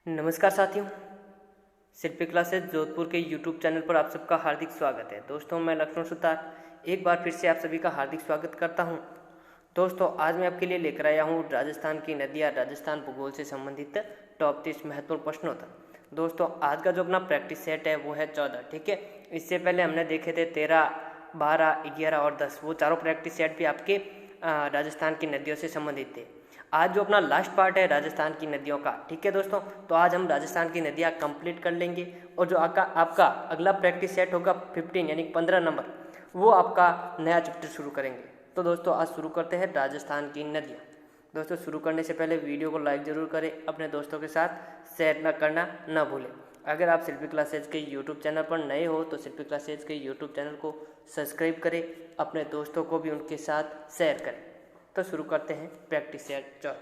नमस्कार साथियों, शिल्पी क्लासेस जोधपुर के YouTube चैनल पर आप सबका हार्दिक स्वागत है। दोस्तों, मैं लक्ष्मण सुतार एक बार फिर से आप सभी का हार्दिक स्वागत करता हूं। दोस्तों, आज मैं आपके लिए लेकर आया हूं राजस्थान की नदियां, राजस्थान भूगोल से संबंधित टॉप 30 महत्वपूर्ण प्रश्नोत्तर। दोस्तों, आज का जो अपना प्रैक्टिस सेट है वो है 14, ठीक है। इससे पहले हमने देखे थे 13, 12, 11 और 10। वो चारों प्रैक्टिस सेट भी आपके राजस्थान की नदियों से संबंधित थे। आज जो अपना लास्ट पार्ट है राजस्थान की नदियों का, ठीक है दोस्तों, तो आज हम राजस्थान की नदियाँ कंप्लीट कर लेंगे। और जो आपका अगला प्रैक्टिस सेट होगा 15 यानी 15 नंबर, वो आपका नया चैप्टर शुरू करेंगे। तो दोस्तों, आज शुरू करते हैं राजस्थान की नदियाँ। दोस्तों, शुरू करने से पहले वीडियो को लाइक ज़रूर करें, अपने दोस्तों के साथ शेयर न करना न भूलें। अगर आप शिल्पी क्लासेज के यूट्यूब चैनल पर नए हो तो शिल्पी क्लासेज के यूट्यूब चैनल को सब्सक्राइब करें, अपने दोस्तों को भी उनके साथ शेयर करें। तो शुरू करते हैं प्रैक्टिस सेट 14।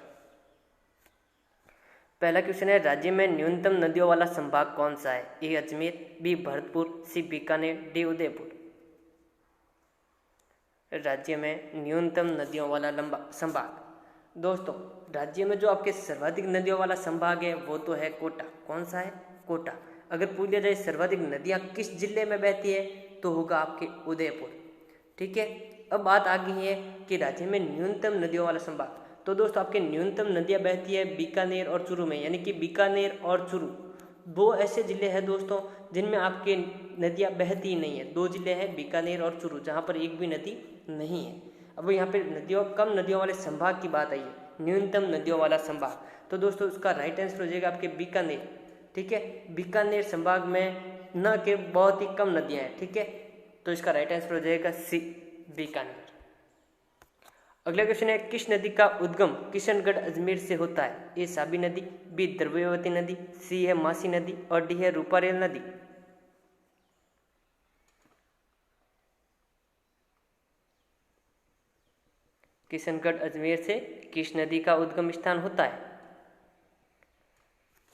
पहला क्वेश्चन है, राज्य में न्यूनतम नदियों वाला संभाग कौन सा है? ए अजमेर, बी भरतपुर, सी बीकानेर, डी उदयपुर। राज्य में न्यूनतम नदियों वाला लंबा संभाग। दोस्तों, राज्य में जो आपके सर्वाधिक नदियों वाला संभाग है वो तो है कोटा। कौन सा है? कोटा। अगर पूछ लिया जाए सर्वाधिक नदियाँ किस जिले में बहती है तो होगा आपके उदयपुर, ठीक है। अब बात आ गई है कि राज्य में न्यूनतम नदियों वाला संभाग। तो दोस्तों, आपके न्यूनतम नदियाँ बहती है बीकानेर और चूरू में, यानी कि बीकानेर और चूरू दो ऐसे जिले हैं दोस्तों जिनमें आपके नदियाँ बहती ही नहीं है। दो जिले हैं बीकानेर और चूरू, जहाँ पर एक भी नदी नहीं है। अब यहाँ पे कम नदियों वाले संभाग की बात आई है, न्यूनतम नदियों वाला संभाग। तो दोस्तों, उसका राइट आंसर हो जाएगा आपके बीकानेर, ठीक है। बीकानेर संभाग में न के बहुत ही कम नदियाँ हैं, ठीक है। तो इसका राइट आंसर हो जाएगा सी, बीकानेर। अगला क्वेश्चन है, किस नदी का उद्गम किशनगढ़ अजमेर से होता है? ए साबी नदी, बी द्रव्यवती नदी, सी है मासी नदी और डी है रूपारेल नदी। किशनगढ़ अजमेर से किस नदी का उद्गम स्थान होता है?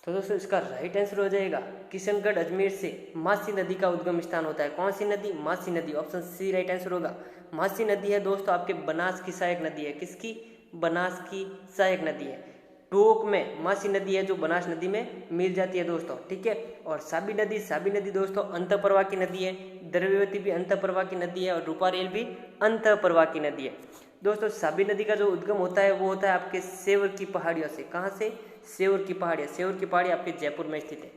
तो दोस्तों, इसका राइट आंसर हो जाएगा किशनगढ़ अजमेर से मासी नदी का उद्गम स्थान होता है। कौन सी नदी? मासी नदी। ऑप्शन सी राइट आंसर होगा। मासी नदी है दोस्तों आपके बनास की सहायक नदी है। किसकी? बनास की सहायक नदी है। टोक में मासी नदी है जो बनास नदी में मिल जाती है दोस्तों, ठीक है। और साबी नदी दोस्तों अंतःप्रवाह की नदी है। द्रव्यवती भी अंतःप्रवाह की नदी है और रूपारेल भी अंतःप्रवाह की नदी है। दोस्तों, साबी नदी का जो उद्गम होता है वो होता है आपके सेवर की पहाड़ियों से। कहाँ से? सेवर की पहाड़ियाँ। सेवर की पहाड़ी आपके जयपुर में स्थित है।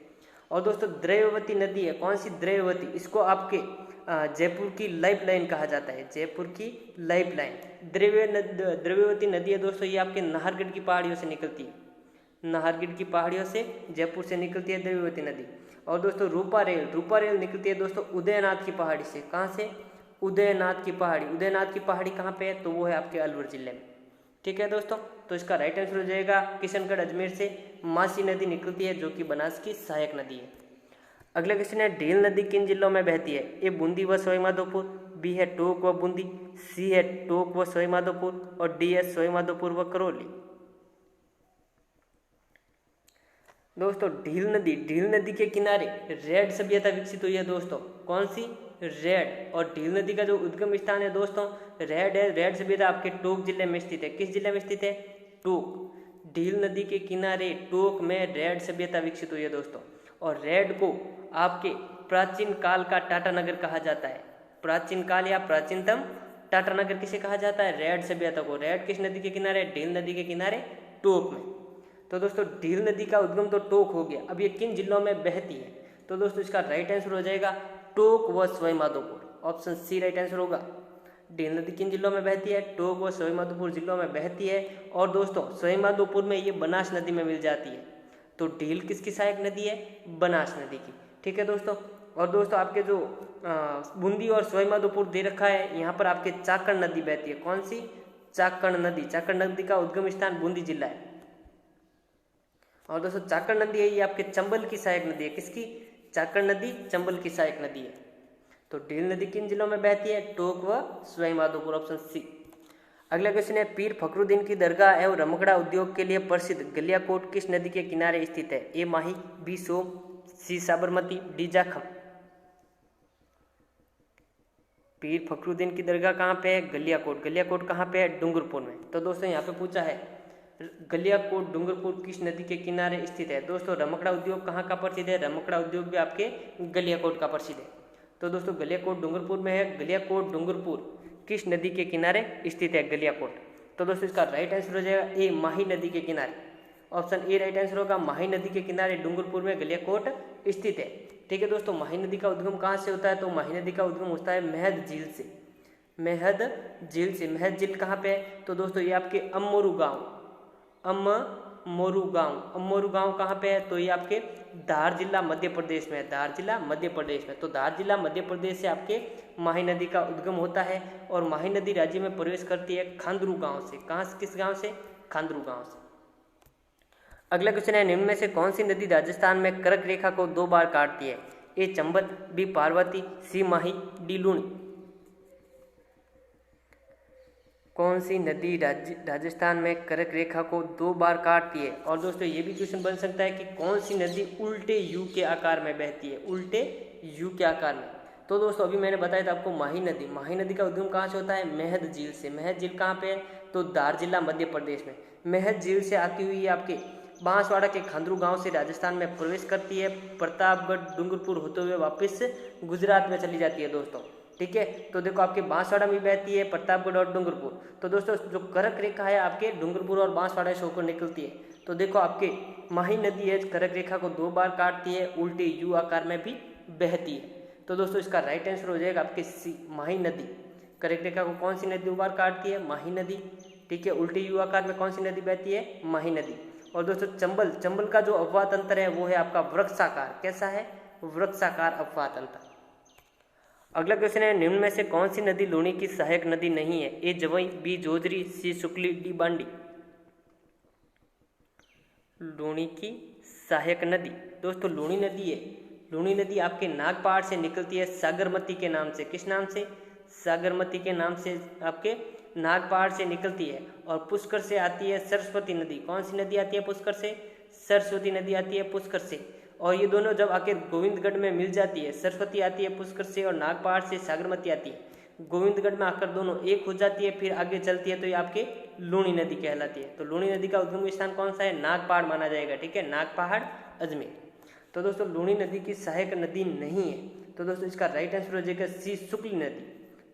और दोस्तों, द्रव्यवती नदी है। कौन सी? द्रव्यवती। इसको आपके जयपुर की लाइफ लाइन कहा जाता है। जयपुर की लाइफ लाइन द्रव्यवती नदी है दोस्तों, ये आपके नाहरगढ़ की पहाड़ियों से निकलती है। नाहरगढ़ की पहाड़ियों से जयपुर से निकलती है द्रव्यवती नदी। और दोस्तों, रूपारेल निकलती है दोस्तों उदयनाथ की पहाड़ी से। कहाँ से? उदयनाथ की पहाड़ी। उदयनाथ की पहाड़ी कहाँ पे है? तो वो है आपके अलवर जिले में, ठीक है दोस्तों। तो इसका राइट आंसर हो जाएगा किशनगढ़ अजमेर से मासी नदी निकलती है जो कि बनास की सहायक नदी है। अगला क्वेश्चन है, ढील नदी किन जिलों में बहती है? ए बूंदी व सवाईमाधोपुर, बी है टोंक व बूंदी, सी है टोंक व सवाईमाधोपुर और डी है सवाईमाधोपुर व करौली। दोस्तों, ढील नदी के किनारे रेड सभ्यता विकसित हुई है दोस्तों। कौन सी? रेड। और ढील नदी का जो उद्गम स्थान है दोस्तों रेड है। रेड सभ्यता आपके टोंक जिले में स्थित है। किस जिले में स्थित है? टोंक। ढील नदी के किनारे टोंक में रेड सभ्यता विकसित हुई है दोस्तों। और रेड को आपके प्राचीन काल का टाटा नगर कहा जाता है। प्राचीन काल या प्राचीनतम टाटा नगर किसे कहा जाता है? रेड सभ्यता को। रेड किस नदी के किनारे? ढील नदी के किनारे, टोंक में। तो दोस्तों, ढील नदी का उद्गम तो टोंक हो गया। अब ये किन जिलों में बहती है? तो दोस्तों, इसका राइट आंसर हो जाएगा टोंक व Sawai Madhopur. Option C right answer होगा। ढील नदी किन जिलों में बहती है? टोंक व सवाईमाधोपुर जिलों में बहती है। और दोस्तों, सवाईमाधोपुर में ये बनास नदी में मिल जाती है। तो ढील किसकी सहायक नदी है? बनास नदी की, ठीक है दोस्तों। और दोस्तों, आपके जो बूंदी और सवाईमाधोपुर दे रखा है, यहाँ पर आपके चाकण नदी बहती है। कौन सी? चाकण नदी। चाकण नदी का उद्गम स्थान बूंदी जिला है। और दोस्तों, चाकण नदी है ये आपके चंबल की सहायक नदी है। किसकी? चाकण नदी चंबल की सहायक नदी है। तो ढील नदी किन जिलों में बहती है? टोंक व सवाईमाधोपुर। ऑप्शन सी। अगला क्वेश्चन है, पीर फखरुद्दीन की दरगाह एवं रमकड़ा उद्योग के लिए प्रसिद्ध गलियाकोट किस नदी के किनारे स्थित है? ए माही, बी सोम, सी साबरमती, डी जाखम। पीर फखरुद्दीन की दरगाह कहाँ पे है? गलियाकोट। गलियाकोट कहाँ पे है? डूंगरपुर में। तो दोस्तों, यहाँ पे पूछा है गलियाकोट डूंगरपुर किस नदी के किनारे स्थित है? दोस्तों रमकड़ा उद्योग कहाँ का प्रसिद्ध है? रमकड़ा उद्योग भी आपके गलियाकोट का प्रसिद्ध है। तो दोस्तों गलियाकोट डूंगरपुर में है। गलियाकोट डूंगरपुर किस नदी के किनारे स्थित है? गलियाकोट। तो दोस्तों इसका राइट आंसर हो जाएगा ए, माही नदी के किनारे। ऑप्शन ए राइट आंसर होगा, माही नदी के किनारे डूंगरपुर में गलियाकोट स्थित है। ठीक है दोस्तों, माही नदी का उद्गम कहाँ से होता है? तो माही नदी का उद्गम होता है मेहद झील से। मेहद झील से। मेहद झील कहाँ पे है? तो दोस्तों ये आपके अमोरू गांव, अमोरू गांव कहाँ पे है? तो ये आपके धार जिला मध्य प्रदेश में है। धार जिला मध्य प्रदेश में। तो धार जिला मध्य प्रदेश से आपके माही नदी का उद्गम होता है और माही नदी राज्य में प्रवेश करती है खांदरू गांव से। कहाँ से? किस गांव से? खांदरू गांव से। अगला क्वेश्चन है, निम्न में से कौन सी नदी राजस्थान में कर्क रेखा को 2 बार काटती है? ए चंबल, बी पार्वती, सी माही, डी लूणी। कौन सी नदी राजस्थान में कर्क रेखा को 2 बार काटती है? और दोस्तों ये भी क्वेश्चन बन सकता है कि कौन सी नदी उल्टे यू के आकार में बहती है? उल्टे यू के आकार में। तो दोस्तों अभी मैंने बताया था आपको माही नदी। माही नदी का उद्गम कहाँ से होता है? मेहद झील से। मेहद झील कहाँ पे है? तो धार जिला मध्य प्रदेश में। मेहद झील से आती हुई आपके बांसवाड़ा के खांदरू गांव से राजस्थान में प्रवेश करती है, प्रतापगढ़ डूंगरपुर होते हुए वापस गुजरात में चली जाती है दोस्तों। ठीक है, तो देखो आपके बांसवाड़ा में बहती है, प्रतापगढ़ और डूंगरपुर। तो दोस्तों जो कर्क रेखा है आपके डूंगरपुर और बांसवाड़ा से होकर निकलती है। तो देखो आपके माही नदी है कर्क रेखा को 2 बार काटती है, उल्टे यू आकार में भी बहती है। तो दोस्तों इसका राइट आंसर हो जाएगा आपके सी, माही नदी। कर्क रेखा को कौन सी नदी 2 बार काटती है? माही नदी। ठीक है, उल्टे यू आकार में कौन सी नदी बहती है? माही नदी। और दोस्तों चंबल का जो अपवाह तंत्र है वो है आपका वृक्षाकार। कैसा है? वृक्षाकार अपवाह तंत्र। अगला क्वेश्चन है, निम्न में से कौन सी नदी लूणी की सहायक नदी नहीं है? ए जवई, बी जोजरी, सी शुक्ली, डी बांडी। लूणी की सहायक नदी दोस्तों लूणी नदी है। लूणी नदी आपके नागपहाड़ से निकलती है सागरमती के नाम से। किस नाम से? सागरमती के नाम से आपके नागपहाड़ से निकलती है। और पुष्कर से आती है सरस्वती नदी। कौन सी नदी आती है पुष्कर से? सरस्वती नदी आती है पुष्कर से। और ये दोनों जब आकर गोविंदगढ़ में मिल जाती है, सरस्वती आती है पुष्कर से और नागपहाड़ से सागरमती आती है। गोविंदगढ़ में आकर दोनों एक हो जाती है, फिर आगे चलती है तो ये आपके लूणी नदी कहलाती है। तो लूणी नदी का उद्गम स्थान कौन सा है? नागपहाड़ माना जाएगा। ठीक है, नागपहाड़ अजमेर। तो दोस्तों लूणी नदी की सहायक नदी नहीं है। तो दोस्तों इसका राइट आंसर हो जाएगा सी, शुक्ली नदी।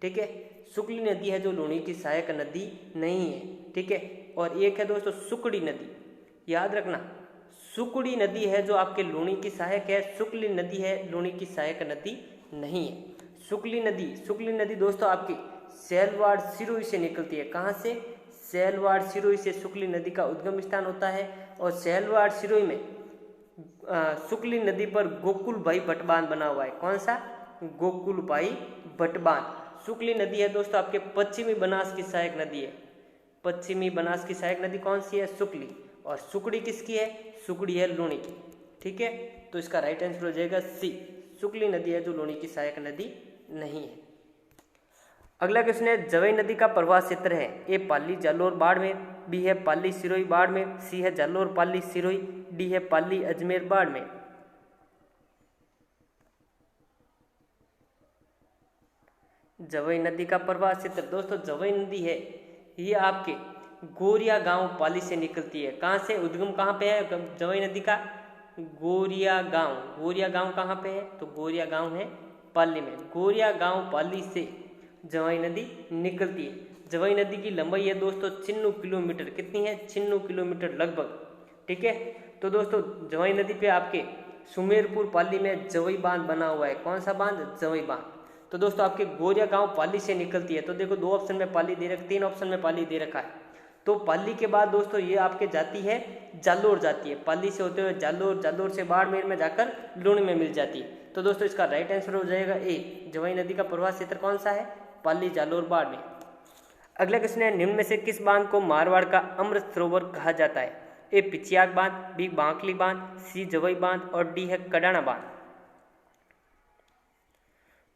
ठीक है, शुक्ली नदी है जो लूणी की सहायक नदी नहीं है। ठीक है, और एक है दोस्तों सुकड़ी नदी। याद रखना, सुकड़ी नदी है जो आपके लूणी की सहायक है, शुक्ली नदी है लूणी की सहायक नदी नहीं है। शुक्ली नदी दोस्तों आपकी सैलवाड़ सिरोही से निकलती है। कहाँ से? सैलवाड़ सिरोही से शुक्ली नदी का उद्गम स्थान होता है। और सैलवाड़ सिरोही में शुक्ली नदी पर गोकुल भाई भट्ट बांध बना हुआ है। कौन सा? गोकुल भाई भट्ट बांध। शुक्ली नदी है दोस्तों आपके पश्चिमी बनास की सहायक नदी है। पश्चिमी बनास की सहायक नदी कौन सी है? शुक्ली। और सुकड़ी किसकी है? सुकड़ी है लूणी की। ठीक है, तो इसका राइट आंसर हो जाएगा सी, शुक्ली नदी है जो लूणी की सहायक नदी नहीं है। अगला क्वेश्चन है, जवई नदी का प्रवाह क्षेत्र है। ए पाली जालोर बाड़मेर, बी है पाली सिरोही बाड़मेर, सी है जालोर पाली सिरोही, डी है पाली अजमेर बाड़मेर। जवई नदी का प्रवाह क्षेत्र दोस्तों जवई नदी है ये आपके गोरिया गांव पाली से निकलती है। कहाँ से? उद्गम कहाँ पे है जवई नदी का? गोरिया गांव। गोरिया गांव कहाँ पे है? तो गोरिया गांव है पाली में। गोरिया गांव पाली से जवई नदी निकलती है। जवई नदी की लंबाई है दोस्तों 96 किलोमीटर। कितनी है? 96 किलोमीटर लगभग। ठीक है, तो दोस्तों जवई नदी पे आपके सुमेरपुर पाली में जवई बांध बना हुआ है। कौन सा बांध? जवई बांध। तो दोस्तों आपके गोरिया गांव पाली से निकलती है। तो देखो 2 ऑप्शन में पाली दे रखा, 3 ऑप्शन में पाली दे रखा है। तो पाली के बाद दोस्तों ये आपके जाती है जालोर जाती है। पाली से होते हुए जालोर, जालोर से बाड़मेर में जाकर लूणी में मिल जाती है। तो दोस्तों इसका राइट आंसर हो जाएगा ए, जवई नदी का प्रवाह क्षेत्र कौन सा है? पाली जालोर बाड़मेर। अगला क्वेश्चन है, निम्न में से किस बांध को मारवाड़ का अमृत सरोवर कहा जाता है? ए पिचियाग बांध, बी बांकली बांध, सी जवई बांध और डी है कडाना बांध।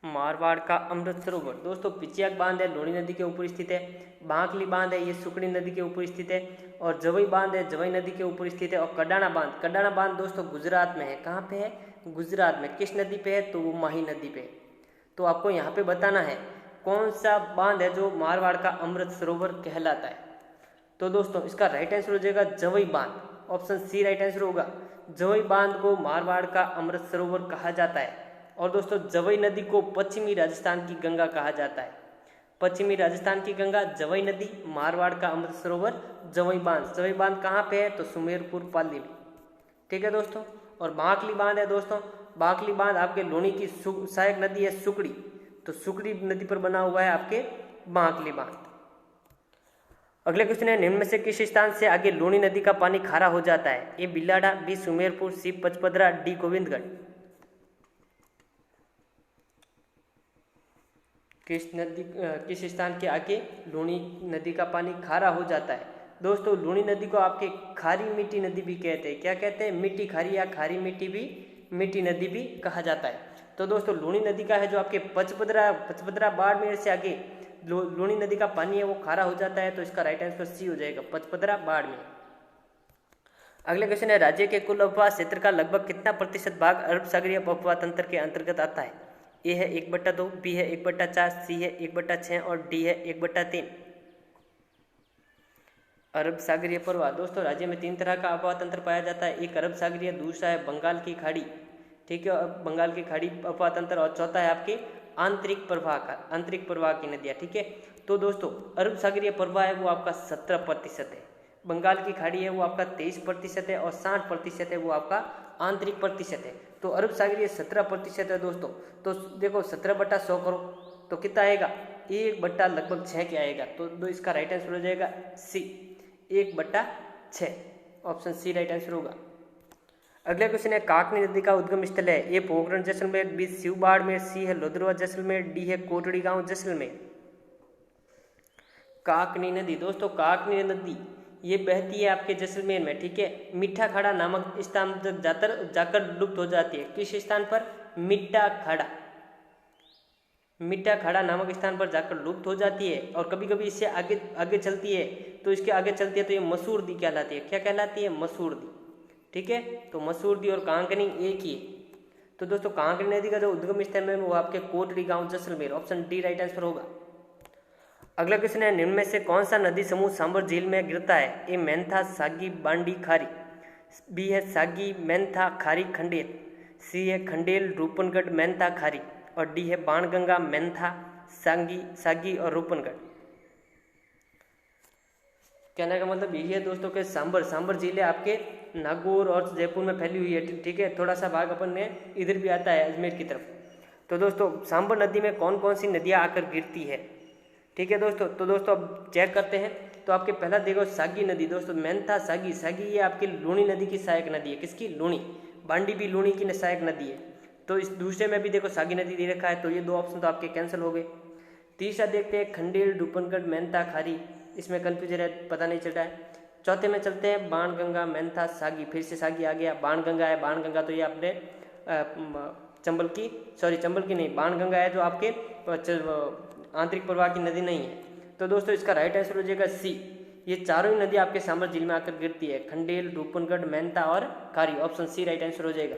मारवाड़ का अमृत सरोवर दोस्तों पिचियाग बांध है लूणी नदी के ऊपर स्थित है। बांकली बांध है ये सुकड़ी नदी के ऊपर स्थित है। और जवई बांध है जवई नदी के ऊपर स्थित है। और कडाना बांध दोस्तों गुजरात में है। कहाँ पे है? गुजरात में। किस नदी पे है? तो वो माही नदी पे। तो आपको यहाँ पे बताना है कौन सा बांध है जो मारवाड़ का अमृत सरोवर कहलाता है। तो दोस्तों इसका राइट आंसर हो जाएगा जवई बांध, ऑप्शन सी राइट आंसर होगा। जवई बांध को मारवाड़ का अमृत सरोवर कहा जाता है। और दोस्तों जवई नदी को पश्चिमी राजस्थान की गंगा कहा जाता है। पश्चिमी राजस्थान की गंगा जवई नदी, मारवाड़ का अमृत सरोवर जवई बांध। जवई बांध कहाँ पे है? तो सुमेरपुर पाली में। ठीक है दोस्तों। और बांकली बांध है दोस्तों, बांकली बांध आपके लूणी की सहायक नदी है सुकड़ी, तो सुकड़ी नदी पर बना हुआ है आपके बांकली बांध। अगले क्वेश्चन है, निम्न में से किस स्थान से आगे लूणी नदी का पानी खारा हो जाता है? ए बिलाड़ा, बी सुमेरपुर, सी पचपदरा, डी गोविंदगढ़। किस स्थान के आगे लूणी नदी का पानी खारा हो जाता है? दोस्तों लूणी नदी को आपके खारी मीठी नदी भी कहते हैं। क्या कहते हैं? मिट्टी खारी या खारी मीठी नदी भी कहा जाता है। तो दोस्तों लूणी नदी का है जो आपके पचपदरा बाड़मेर से आगे लूणी नदी का पानी है वो खारा हो जाता है, तो इसका राइट आंसर सी हो जाएगा, पचपदरा बाड़मेर। अगले क्वेश्चन है, राज्य के कुल अफवाह क्षेत्र का लगभग कितना प्रतिशत भाग अरब सागरीय अफवाह तंत्र के अंतर्गत आता है? ए है 1/2, बी है 1/4, सी है 1/6 और डी है 1/3। अरब सागरीय प्रवाह दोस्तों राज्य में 3 तरह का अफवाह तंत्र पाया जाता है। एक अरब सागरीय, दूसरा है बंगाल की खाड़ी, ठीक है, बंगाल की खाड़ी अफवाह तंत्र, और चौथा है आपके आंतरिक प्रवाह की नदियाँ। ठीक है, तो दोस्तों अरब सागरीय प्रवाह है वो आपका 17% है, बंगाल की खाड़ी है वो आपका 23% है, और 60% है वो आपका आंतरिक प्रतिशत है। तो अरब सागरीय 17% है दोस्तों। तो देखो 17/100 करो तो कितना आएगा? 1/लगभग 6 के आएगा। तो इसका राइट आंसर हो जाएगा सी, 1/6, ऑप्शन सी राइट आंसर होगा। अगला क्वेश्चन है, काकनी नदी का उद्गम स्थल है? ए पोखरण जैसलमेर, बी शिव बाड़मेर, सी है लोधरवा जैसलमेर, डी है कोटड़ी गांव जैसलमेर। काकनी नदी दोस्तों, काकनी नदी ये बहती है आपके जैसलमेर में। ठीक है, मीठा खड़ा नामक स्थान तक जाकर लुप्त हो जाती है। किस स्थान पर? मीठा खड़ा नामक स्थान पर जाकर लुप्त हो जाती है, और कभी कभी इससे आगे चलती है, तो इसके आगे चलती है तो ये मसूरदी कहलाती है। क्या कहलाती है? मसूरदी। ठीक है, तो मसूरदी और कांकनी एक ही है। तो दोस्तों कांकनी नदी का जो उद्गम स्थल है वो आपके कोटड़ी गांव Jaisalmer, option D right answer होगा। अगला क्वेश्चन है, निम्न में से कौन सा नदी समूह सांबर झील में गिरता है? ए मेंथा, सागी, बांडी, खारी, बी है सागी, मेंथा, खारी, खंडेल, सी है खंडेल, रूपनगढ़, मेंथा, खारी, और डी है बाणगंगा, मेंथा, सागी और रूपनगढ़। कहने का मतलब यही है दोस्तों के सांबर झील है आपके नागौर और जयपुर में फैली हुई है। ठीक है, थोड़ा सा भाग अपन ने इधर भी आता है अजमेर की तरफ। तो दोस्तों सांबर नदी में कौन कौन सी नदियां आकर गिरती है? ठीक है दोस्तों, तो दोस्तों अब चेक करते हैं। तो आपके पहला देखो सागी नदी दोस्तों, मेंथा, सागी ये आपकी लूणी नदी की सहायक नदी है। किसकी? लूणी। बांडी भी लूणी की सहायक नदी है। तो इस दूसरे में भी देखो सागी नदी दे रखा है, तो ये 2 ऑप्शन तो आपके कैंसिल हो गए। तीसरा देखते हैं खंडेल, रूपनगढ़, मेंथा, खारी, इसमें कंफ्यूजन है, पता नहीं चल रहा है। चौथे में चलते हैं बाणगंगा, मेंथा, सागी, फिर से सागी आ गया, बाणगंगा है। बाणगंगा तो ये आपने चंबल की नहीं, बाणगंगा है जो आपके आंतरिक प्रवाह की नदी नहीं है। तो दोस्तों इसका राइट आंसर हो जाएगा सी, ये चारों ही नदी आपके सांबर झील में आकर गिरती है, खंडेल, रूपनगढ़, मेंथा और खारी, ऑप्शन सी राइट आंसर हो जाएगा।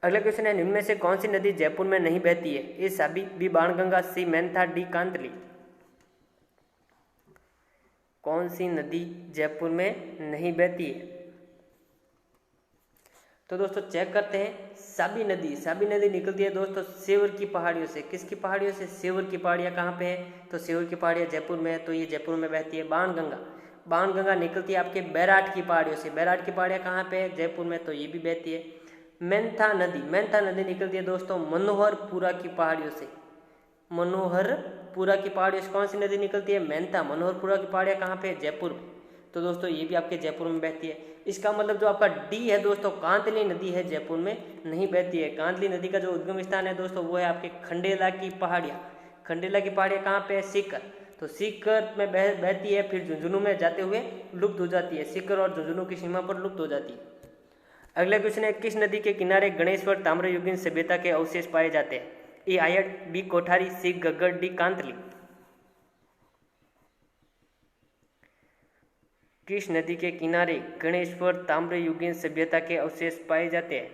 अगला क्वेश्चन है, निम्न में से कौन सी नदी जयपुर में नहीं बहती है? ए साबी, बी बाणगंगा, सी मेंथा, डी कांतली। कौन सी नदी जयपुर में नहीं बहती है? तो दोस्तों चेक करते हैं। साबी नदी निकलती है दोस्तों सेवर की पहाड़ियों से। किसकी पहाड़ियों से? सेवर की पहाड़ियाँ कहाँ पे है? तो सेवर की पहाड़ियाँ जयपुर में है, तो ये जयपुर में बहती है। बाणगंगा निकलती है आपके बैराट की पहाड़ियों से। बैराट की पहाड़ियाँ कहाँ पे है? जयपुर में, तो ये भी बहती है। मेंथा नदी निकलती है दोस्तों मनोहरपुरा की पहाड़ियों से। मनोहरपुरा की पहाड़ियों से कौन सी नदी निकलती है? मेंथा। मनोहरपुरा की पहाड़ियाँ कहाँ पे है? जयपुर में, तो दोस्तों ये भी आपके जयपुर में बहती है। इसका मतलब जो आपका डी है दोस्तों, कांतली नदी है, जयपुर में नहीं बहती है। कांतली नदी का जो उद्गम स्थान है दोस्तों वो है आपके खंडेला की पहाड़ियाँ। खंडेला की पहाड़ियाँ कहाँ पे है? सीकर। तो सीकर में बहती है, फिर झुंझुनू में जाते हुए लुप्त हो जाती है। सीकर और झुंझुनू की सीमा पर लुप्त हो जाती है। अगला क्वेश्चन है, किस नदी के किनारे गणेश्वर ताम्रयुगीन सभ्यता के अवशेष पाए जाते हैं? ए आयड़, बी कोठारी, सी गग्गड़, डी कांतली। किस नदी के किनारे गणेश्वर ताम्रयुगीन सभ्यता के अवशेष पाए जाते हैं?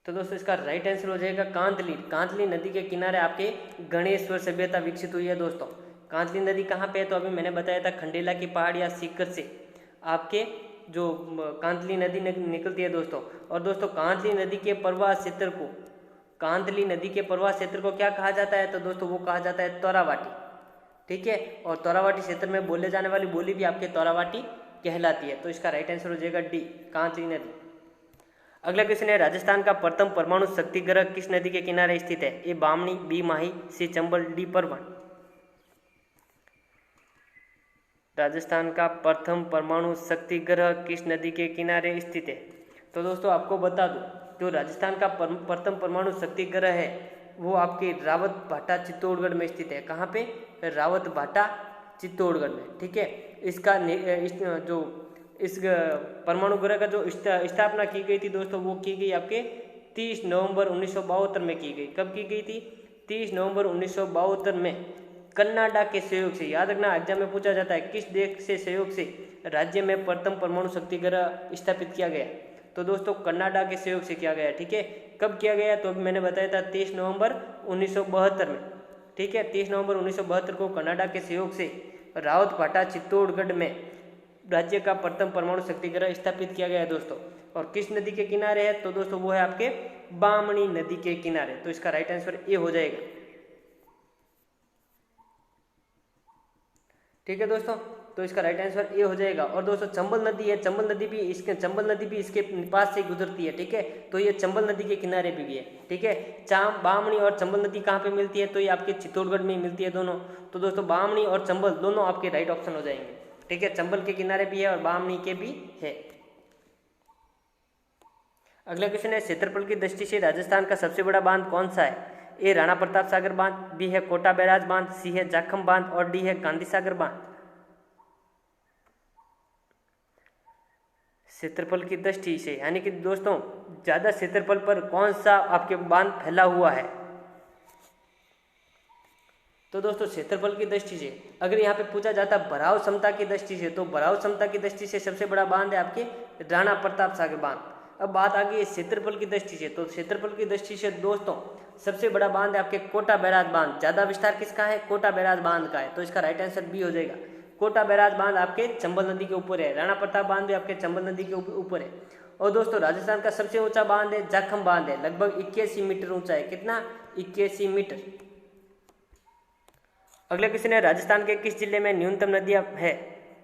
तो दोस्तों इसका राइट आंसर हो जाएगा कांतली। कांतली नदी के किनारे आपके गणेश्वर सभ्यता विकसित हुई है दोस्तों। कांतली नदी कहाँ पे है, तो अभी मैंने बताया था खंडेला की पहाड़ या सीकर से आपके जो कांतली नदी निकलती है दोस्तों। और दोस्तों कांतली नदी के प्रवाह क्षेत्र को, कांतली नदी के प्रवाह क्षेत्र को क्या कहा जाता है, तो दोस्तों वो कहा जाता है तोरावाटी। ठीक है, और तोरावाटी क्षेत्र में बोले जाने वाली बोली भी आपके तोरावाटी कहलाती है। तो इसका राइट आंसर हो जाएगा डी, कांतली नदी। अगला क्वेश्चन है, राजस्थान का प्रथम परमाणु शक्ति ग्रह किस नदी के किनारे स्थित है? ए बामणी, बी माही, सी चंबल, डी परवन। राजस्थान का प्रथम परमाणु शक्ति ग्रह किस नदी के किनारे स्थित है? तो दोस्तों आपको बता दूं, जो राजस्थान का प्रथम परमाणु शक्ति ग्रह है वो आपके रावत भाटा चित्तौड़गढ़ में स्थित है। कहाँ पे? रावत भाटा चित्तौड़गढ़ में। ठीक है, इस परमाणु ग्रह का जो स्थापना की गई थी दोस्तों, वो की गई आपके 30 नवंबर 1972 में की गई। कब की गई थी? 30 नवंबर 1972 में कनाडा के सहयोग से। याद रखना, एग्जाम में पूछा जाता है किस देश से सहयोग से राज्य में प्रथम परमाणु शक्ति ग्रह स्थापित किया गया, तो दोस्तों कनाडा के सहयोग से किया गया। ठीक है, कब किया गया, तो अभी मैंने बताया था 30 नवंबर 1972 में। ठीक है, 30 नवंबर 1972 को कनाडा के सहयोग से रावत भाटा चित्तौड़गढ़ में राज्य का प्रथम परमाणु शक्ति ग्रह स्थापित किया गया है दोस्तों। और किस नदी के किनारे है, तो दोस्तों वो है आपके बामणी नदी के किनारे। तो इसका राइट आंसर ए हो जाएगा। ठीक है दोस्तों, तो इसका राइट आंसर ए हो जाएगा। और दोस्तों चंबल नदी है, चंबल नदी भी इसके पास से गुजरती है। ठीक है, तो ये चंबल नदी के किनारे भी है। ठीक है, बामणी और चंबल नदी कहाँ पे मिलती है, तो ये आपके चित्तौड़गढ़ में मिलती है दोनों। तो दोस्तों बामणी और चंबल दोनों आपके राइट ऑप्शन हो जाएंगे। ठीक है, चंबल के किनारे भी है और बामणी के भी है। अगला क्वेश्चन है, क्षेत्रफल की दृष्टि से राजस्थान का सबसे बड़ा बांध कौन सा है? ए राणा प्रताप सागर बांध, बी है कोटा बैराज बांध, सी है जाखम बांध और डी है गांधी सागर बांध। क्षेत्रफल की दृष्टि से यानी कि दोस्तों ज्यादा क्षेत्रफल पर कौन सा आपके बांध फैला हुआ है? तो दोस्तों क्षेत्रफल की दृष्टि से अगर यहाँ पे पूछा जाता भराव क्षमता की दृष्टि से, तो भराव क्षमता की दृष्टि से सबसे बड़ा बांध है आपके राणा प्रताप सागर बांध। अब बात आ गई क्षेत्रफल की दृष्टि से, तो क्षेत्रफल की दृष्टि से दोस्तों सबसे बड़ा बांध है आपके कोटा बैराज बांध। ज्यादा विस्तार किसका है? कोटा बैराज बांध का है। तो इसका राइट आंसर बी हो जाएगा। कोटा बैराज बांध आपके चंबल नदी के ऊपर है, राणा प्रताप बांध भी आपके चंबल नदी के ऊपर है। और दोस्तों राजस्थान का सबसे ऊंचा बांध है जाखम बांध है, लगभग 81 मीटर ऊंचा है। कितना? 81 मीटर। अगला क्वेश्चन है, राजस्थान के किस जिले में न्यूनतम नदियां है?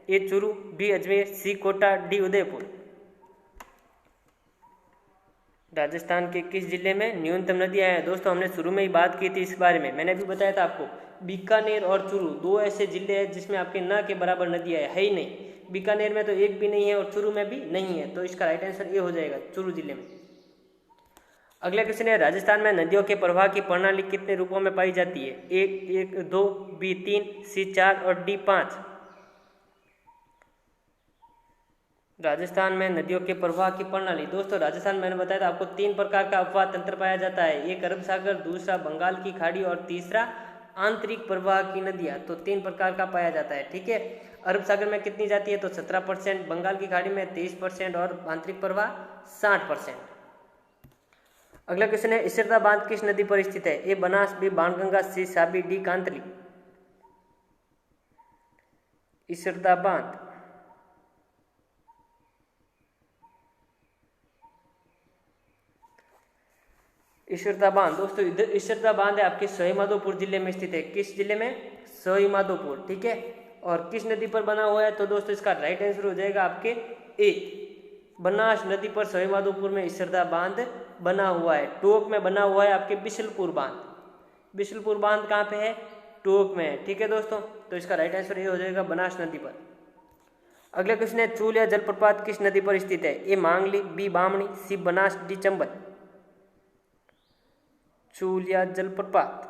ए चूरू, बी अजमेर, सी कोटा, डी उदयपुर। राजस्थान के किस जिले में न्यूनतम नदियां हैं? दोस्तों हमने शुरू में ही बात की थी इस बारे में, मैंने भी बताया था आपको बीकानेर और चूरू दो ऐसे जिले हैं जिसमें आपके न के बराबर नदियां है ही नहीं। बीकानेर में तो एक भी नहीं है और चूरू में भी नहीं है। तो इसका राइट आंसर ये हो जाएगा, चूरू जिले में। अगला क्वेश्चन है, राजस्थान में नदियों के प्रवाह की प्रणाली कितने रूपों में पाई जाती है? एक 2, बी 3, सी 4 और डी 5। राजस्थान में नदियों के प्रवाह की प्रणाली, दोस्तों राजस्थान मैंने बताया था आपको 3 प्रकार का अपवाह तंत्र पाया जाता है। एक अरब सागर, दूसरा बंगाल की खाड़ी और तीसरा आंतरिक प्रवाह की नदियां। तो 3 प्रकार का पाया जाता है। ठीक है, अरब सागर में कितनी जाती है? तो 17%, बंगाल की खाड़ी में 23% और आंतरिक प्रवाह 60%। अगला क्वेश्चन है, इसरदा बांध किस नदी पर स्थित है? ए बनास, बी बाणगंगा, सी साबी, डी कांतली। इसरदा बांध ईश्वरदा बांध, दोस्तों इधर ईश्वरदा बांध है आपके सवाईमाधोपुर जिले में स्थित है। किस जिले में? सवाईमाधोपुर। ठीक है, और किस नदी पर बना हुआ है? तो दोस्तों इसका राइट आंसर हो जाएगा आपके ए, बनास नदी पर सवाईमाधोपुर में ईश्वरदा बांध बना हुआ है। टोक में बना हुआ है आपके बिशलपुर बांध। बिशलपुर बांध कहाँ पे है? टोक में है। ठीक है दोस्तों, तो इसका राइट आंसर ये हो जाएगा बनास नदी पर। अगला क्वेश्चन है, चूल या जलप्रपात किस नदी पर स्थित है? ए मांगली, बी बामणी, सी बनास, डी चंबल। चूल या जलप्रपात,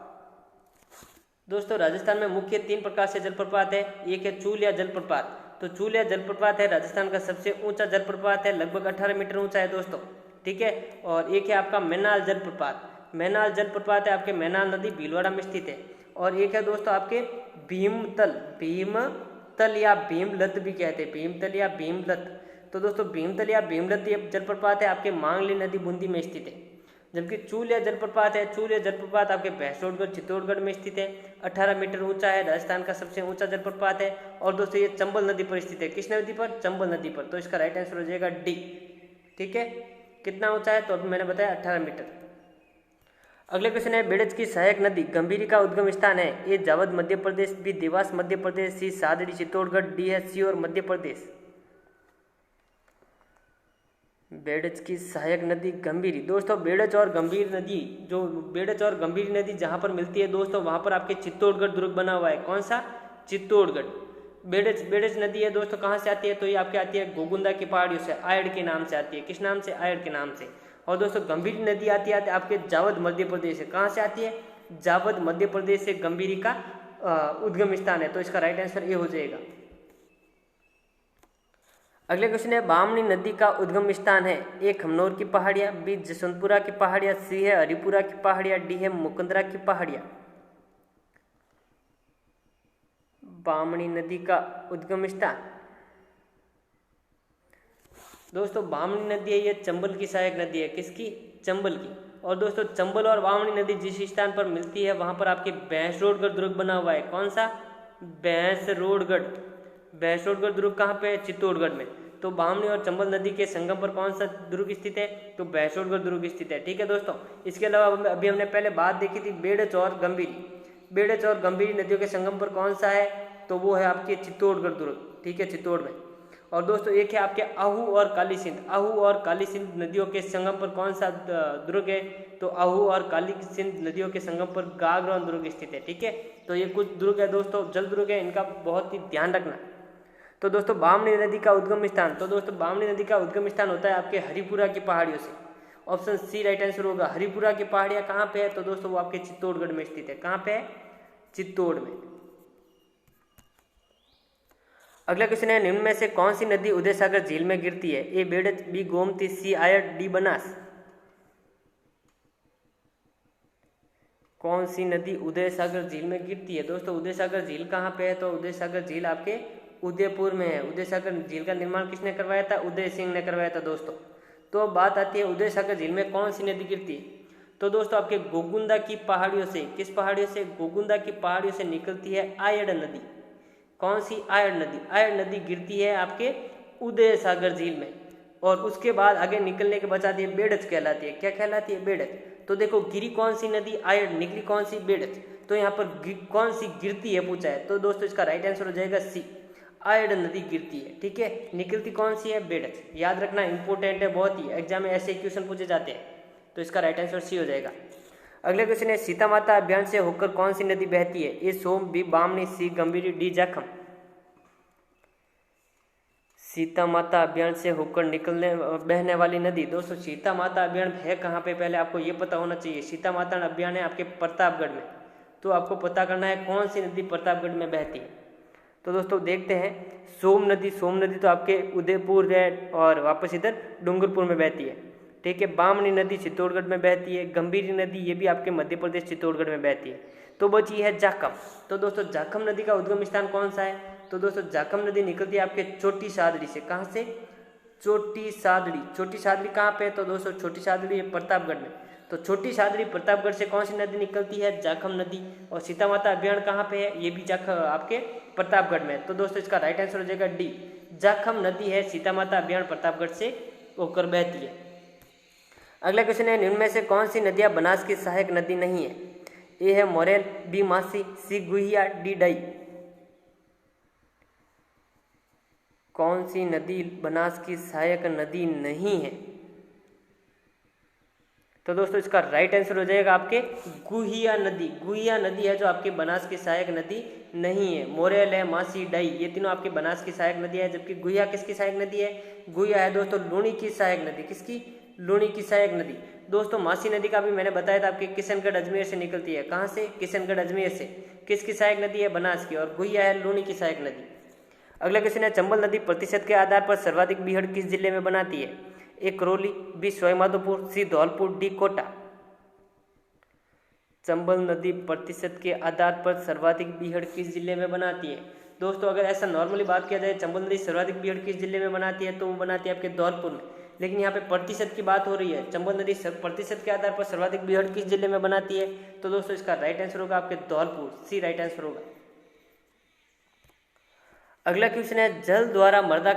दोस्तों राजस्थान में मुख्य 3 प्रकार से जलप्रपात है। एक है चूल या जलप्रपात, तो चूल या जलप्रपात है राजस्थान का सबसे ऊंचा जलप्रपात है, लगभग 18 मीटर ऊंचा है दोस्तों। ठीक है, और एक है आपका मैनाल जलप्रपात। मैनाल जलप्रपात है आपके मैनाल नदी भीलवाड़ा में स्थित है। और एक है दोस्तों आपके भीमतल या भीमलत भी कहते हैं, भीमतल या भीमलत। तो दोस्तों भीमतल या भीमलत ये जलप्रपात है आपके मांगली नदी बूंदी में स्थित है। जबकि चूलिया जलप्रपात है, चूलिया जलप्रपात आपके भैंसरोडगढ़ चित्तौड़गढ़ में स्थित है, 18 मीटर ऊंचा है, राजस्थान का सबसे ऊंचा जलप्रपात है। और दोस्तों ये चंबल नदी पर स्थित है। किस नदी पर? चंबल नदी पर। तो इसका राइट आंसर हो जाएगा डी। ठीक है, कितना ऊंचा है? तो अभी मैंने बताया 18 मीटर। अगले क्वेश्चन है, बेड़ज की सहायक नदी गंभीरी का उद्गम स्थान है। ए जावद मध्य प्रदेश, बी देवास मध्य प्रदेश, सी सादड़ी चित्तौड़गढ़, डी है सीहोर मध्य प्रदेश। बेड़ज की सहायक नदी गंभीरी। दोस्तों बेड़ज और गंभीर नदी, जो बेड़ज और गंभीरी नदी जहाँ पर मिलती है दोस्तों, वहाँ पर आपके चित्तौड़गढ़ दुर्ग बना हुआ है। कौन सा? चित्तौड़गढ़। बेड़ज नदी है दोस्तों, कहाँ से आती है? तो ये आपके आती है गोगुंदा की पहाड़ियों से, आयड़ के नाम से आती है। किस नाम से? आयड़ के नाम से। और दोस्तों गंभीरी नदी आती है आपके जावद मध्य प्रदेश से। कहाँ से आती है? जावद मध्य प्रदेश से गंभीरी का उद्गम स्थान है। तो इसका राइट आंसर ये हो जाएगा। अगले क्वेश्चन है, बामनी नदी का उद्गम स्थान है। ए खमनोर की पहाड़ियाँ, बी जसवंतपुरा की पहाड़ियाँ, सी है हरिपुरा की पहाड़ियाँ, डी है मुकंदरा की पहाड़ियाँ। बामनी नदी का उद्गम स्थान दोस्तों, बामनी नदी है ये चंबल की सहायक नदी है। किसकी? चंबल की। और दोस्तों चंबल और बामनी नदी जिस स्थान पर मिलती है वहां पर आपके भैंसरोडगढ़ दुर्ग बना हुआ है। कौन सा? भैंसरोडगढ़। भैंसरोडगढ़ दुर्ग कहाँ पे है? चित्तौड़गढ़ में। तो बामनी और चंबल नदी के संगम पर कौन सा दुर्ग स्थित है? तो भैंसरोडगढ़ दुर्ग स्थित है। ठीक है दोस्तों, इसके अलावा अभी हमने पहले बात देखी थी बेड़ज और गंभीरी। बेड़ज और गंभीरी नदियों के संगम पर कौन सा है? तो वो है आपके चित्तौड़गढ़ दुर्ग। ठीक है, चित्तौड़ में। और दोस्तों एक है आपके आहू और काली सिंध। आहू और काली सिंध नदियों के संगम पर कौन सा दुर्ग है? तो आहू और काली सिंध नदियों के संगम पर गागरान दुर्ग स्थित है। ठीक है, तो ये कुछ दुर्ग है दोस्तों, जल दुर्ग है, इनका बहुत ही ध्यान रखना। तो दोस्तों बामनी नदी का उद्गम स्थान, तो दोस्तों बामनी नदी का उद्गम स्थान होता है आपके हरिपुरा की पहाड़ियों से। ऑप्शन सी राइट आंसर होगा। हरिपुरा की पहाड़ियाँ कहाँ पे है? तो दोस्तों वो आपके चित्तौड़गढ़ में स्थित है। कहाँ पे है? चित्तौड़ में। अगला क्वेश्चन है, निम्न में से कौन सी नदी उदय सागर झील में गिरती है? ए बेड़ज, बी गोमती, सी आयड़, डी बनास। कौन सी नदी उदय सागर झील में गिरती है? दोस्तों उदय सागर झील कहाँ पे है? तो उदय सागर झील आपके उदयपुर में है। उदय सागर झील का निर्माण किसने करवाया था? उदय सिंह ने करवाया था दोस्तों। तो अब बात आती है उदय सागर झील में कौन सी नदी गिरती है? तो दोस्तों आपके गोगुंदा की पहाड़ियों से, किस पहाड़ियों से? गोगुंदा की पहाड़ियों से निकलती है आयड़ नदी। कौन सी? आयड़ नदी। आयड़ नदी गिरती है आपके उदय सागर झील में, और उसके बाद आगे निकलने के बचाती है बेड़ज कहलाती है। क्या कहलाती है? बेड़ज। तो देखो गिरी कौन सी नदी? आयड़। निकली कौन सी? बेड़ज। तो यहाँ पर कौन सी गिरती है पूछा है, तो दोस्तों इसका राइट आंसर हो जाएगा सी, आयड़ नदी गिरती है। ठीक है, निकलती कौन सी है? बेड़ज। याद रखना, इंपॉर्टेंट है बहुत ही, एग्जाम में ऐसे क्वेश्चन पूछे जाते हैं। तो इसका राइट आंसर सी हो जाएगा। अगले क्वेश्चन है, सीता माता अभियान से होकर कौन सी नदी बहती है? ए सोम, बी बामनी, सी गंभीरी, डी जाखम। सीता माता अभियान से होकर बहने वाली नदी। दोस्तों सीता माता अभियान है कहाँ पे? पहले आपको ये पता होना चाहिए। सीता माता अभियान है आपके प्रतापगढ़ में। तो आपको पता करना है कौन सी नदी प्रतापगढ़ में बहती है। तो दोस्तों देखते हैं, सोम नदी। सोम नदी तो आपके उदयपुर है और वापस इधर डूंगरपुर में बहती है। ठीक है, बामनी नदी चित्तौड़गढ़ में बहती है। गंभीरी नदी ये भी आपके मध्य प्रदेश चित्तौड़गढ़ में बहती है। तो बची है जाखम। तो दोस्तों जाखम नदी का उद्गम स्थान कौन सा है? तो दोस्तों जाखम नदी निकलती है आपके छोटी सादड़ी से। कहाँ से? छोटी सादड़ी। छोटी सादड़ी कहाँ पे है? तो दोस्तों छोटी सादड़ी है प्रतापगढ़ में। तो छोटी सादड़ी प्रतापगढ़ से कौन सी नदी निकलती है? जाखम नदी। और सीता माता अभियान कहाँ पे है? ये भी आपके प्रतापगढ़ में। तो दोस्तों इसका राइट आंसर हो जाएगा डी, जाखम नदी है सीता माता अभियान प्रतापगढ़ से होकर बहती है। अगला क्वेश्चन है, निम्न में से कौन सी नदियाँ बनास की सहायक नदी नहीं है? ए है मोरेल, बी मासी, सी गुहिया, डी डाई। कौन सी नदी बनास की सहायक नदी नहीं है? तो दोस्तों इसका राइट आंसर हो जाएगा आपके गुहिया नदी। गुहिया नदी है जो आपके बनास की सहायक नदी नहीं है। मोरेल है, मासी, डाई, ये तीनों आपके बनास की सहायक नदी है। जबकि गुहिया किसकी सहायक नदी है? गुहिया है दोस्तों लूणी की सहायक नदी। किसकी? लूणी की सहायक नदी। दोस्तों मासी नदी का भी मैंने बताया था आपके किशनगढ़ अजमेर से निकलती है। कहाँ से? किशनगढ़ अजमेर से। किसकी सहायक नदी है? बनास की। और गुहिया है लूणी की सहायक नदी। अगला क्वेश्चन है, चंबल नदी प्रतिशत के आधार पर सर्वाधिक बीहड़ किस जिले में बनाती है? ए करौली, बी सवाईमाधोपुर, सी धौलपुर, डी कोटा। चंबल नदी प्रतिशत के आधार पर सर्वाधिक बीहड़ किस जिले में बनाती है? दोस्तों अगर ऐसा नॉर्मली बात किया जाए चंबल नदी सर्वाधिक बीहड़ किस जिले में बनाती है, तो वो बनाती है आपके धौलपुर में। लेकिन यहाँ पे प्रतिशत की बात हो रही है। चंबल नदी प्रतिशत के आधार पर सर्वाधिक बीहड़ किस जिले में बनाती है? तो दोस्तों इसका राइट आंसर होगा आपके धौलपुर, सी राइट आंसर होगा। अगला क्वेश्चन है जल द्वारा मृदा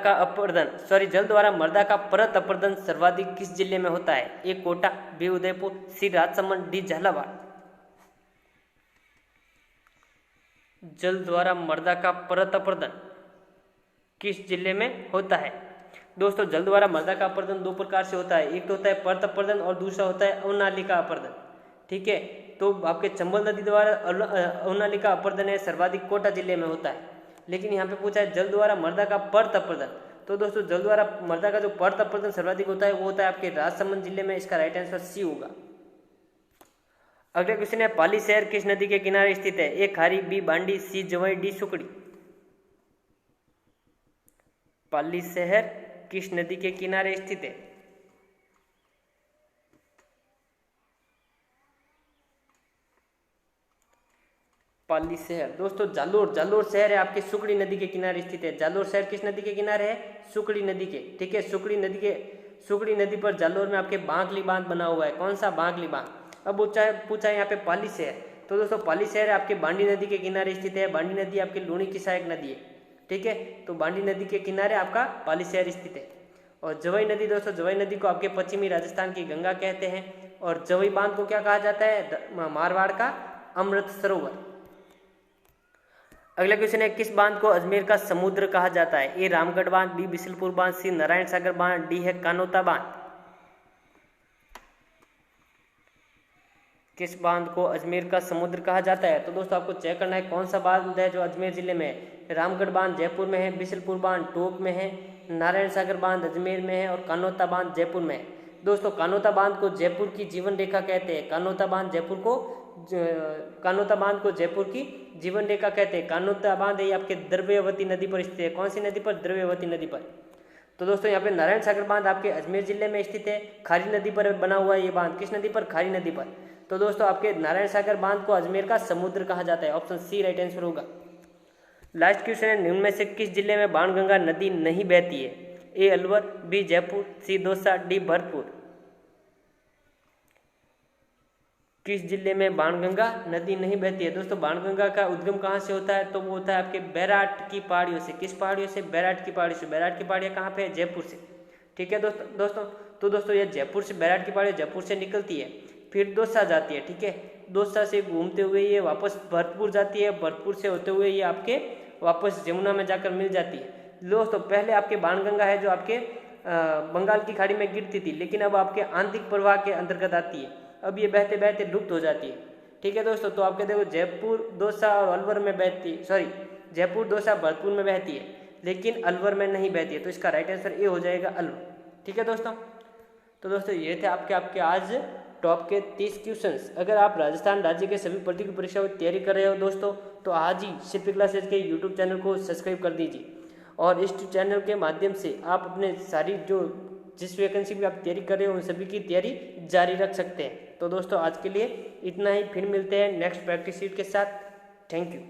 का परत अपरदन सर्वाधिक किस जिले में होता है? ए कोटा, बी उदयपुर, सी राजसमंद, डी झालावाड़। जल द्वारा मृदा का परत अपरदन किस जिले में होता है? दोस्तों जल द्वारा मृदा का अपरदन दो प्रकार से होता है, एक तो होता है परत अपरदन और दूसरा होता है अवनालिका अपरदन। ठीक है, तो आपके चंबल नदी द्वारा अवनालिका अपरदन है सर्वाधिक कोटा जिले में होता है। लेकिन यहाँ पे पूछा है जल द्वारा मृदा का परत अपरदन, तो दोस्तों जल द्वारा मृदा का जो परत अपरदन सर्वाधिक होता है वो होता है आपके राजसमंद जिले में। इसका राइट आंसर सी होगा। अगला क्वेश्चन है पाली शहर किस नदी के किनारे स्थित है? ए खारी, बी बांडी, सी जवई, डी सुकड़ी। पाली शहर किस नदी के किनारे स्थित है? पाली शहर दोस्तों जालोर शहर है आपके सुकड़ी नदी के किनारे स्थित है। जालोर शहर किस नदी के किनारे है? सुकड़ी नदी के। ठीक है, सुकड़ी नदी पर जालोर में आपके बांकली बांध बना हुआ है। कौन सा? बांकली बांध। अब पूछा है यहाँ पे पाली शहर, तो दोस्तों पाली शहर आपके बांडी नदी के किनारे स्थित है। बांडी नदी आपकी लूणी की सहायक नदी है। ठीक है, तो बांडी नदी के किनारे आपका पाली शहर स्थित है। और जवई नदी दोस्तों, जवई नदी को आपके पश्चिमी राजस्थान की गंगा कहते हैं। और जवई बांध को क्या कहा जाता है? मारवाड़ का अमृत सरोवर। अगला क्वेश्चन है किस बांध को अजमेर का समुद्र कहा जाता है? ए रामगढ़ बांध, बी बिशलपुर बांध, सी नारायण सागर बांध, डी है कानोता बांध। किस बांध को अजमेर का समुद्र कहा जाता है? तो दोस्तों आपको चेक करना है कौन सा बांध है जो अजमेर जिले में है। रामगढ़ बांध जयपुर में है, बिशलपुर बांध टोंक में है, नारायण सागर बांध अजमेर में है और कानोता बांध जयपुर में है। दोस्तों कानोता बांध को जयपुर की जीवन रेखा कहते हैं। कानोता बांध को जयपुर की जीवन रेखा कहते हैं। कानोता बांध है आपके द्रव्यवती नदी पर स्थित है। कौन सी नदी पर? द्रव्यवती नदी पर। तो दोस्तों यहाँ पे नारायण सागर बांध आपके अजमेर जिले में स्थित है। खारी नदी पर बना हुआ है ये बांध। किस नदी पर? खारी नदी पर। तो दोस्तों आपके नारायण सागर बांध को अजमेर का समुद्र कहा जाता है। ऑप्शन सी राइट आंसर होगा। लास्ट क्वेश्चन है निम्न में से किस जिले में बाणगंगा नदी नहीं बहती है? ए अलवर, बी जयपुर, सी दौसा, डी भरतपुर। किस जिले में बाणगंगा नदी नहीं बहती है? दोस्तों बाणगंगा का उद्गम कहाँ से होता है? तो वो होता है आपके बैराट की पहाड़ियों से। किस पहाड़ियों से? बैराट की पहाड़ी से। बैराट की पहाड़ियाँ कहाँ पे है? जयपुर से। ठीक है दोस्तों ये जयपुर से, बैराट की पहाड़ी जयपुर से निकलती है, फिर दौसा जाती है। ठीक है, दौसा से घूमते हुए ये वापस भरतपुर जाती है। भरतपुर से होते हुए ये आपके वापस यमुना में जाकर मिल जाती है। दोस्तों पहले आपके बाणगंगा है जो आपके बंगाल की खाड़ी में गिरती थी, लेकिन अब आपके आंतरिक प्रवाह के अंतर्गत आती है। अब ये बहते बहते लुप्त हो जाती है। ठीक है दोस्तों, तो आपके देखो जयपुर, दौसा और अलवर में जयपुर, दौसा, भरतपुर में बहती है, लेकिन अलवर में नहीं बहती है। तो इसका राइट आंसर ए हो जाएगा अलवर। ठीक है दोस्तों, तो दोस्तों ये थे आपके आज टॉप के 30 क्वेश्चंस। अगर आप राजस्थान राज्य के सभी प्रतियोगी परीक्षाओं की तैयारी कर रहे हो दोस्तों, तो आज ही शिल्पी क्लासेज के यूट्यूब चैनल को सब्सक्राइब कर दीजिए। और इस चैनल के माध्यम से आप अपने सारी जिस वैकेंसी की आप तैयारी कर रहे हो उन सभी की तैयारी जारी रख सकते हैं। तो दोस्तों आज के लिए इतना ही, फिर मिलते हैं नेक्स्ट प्रैक्टिस शीट के साथ। Thank you.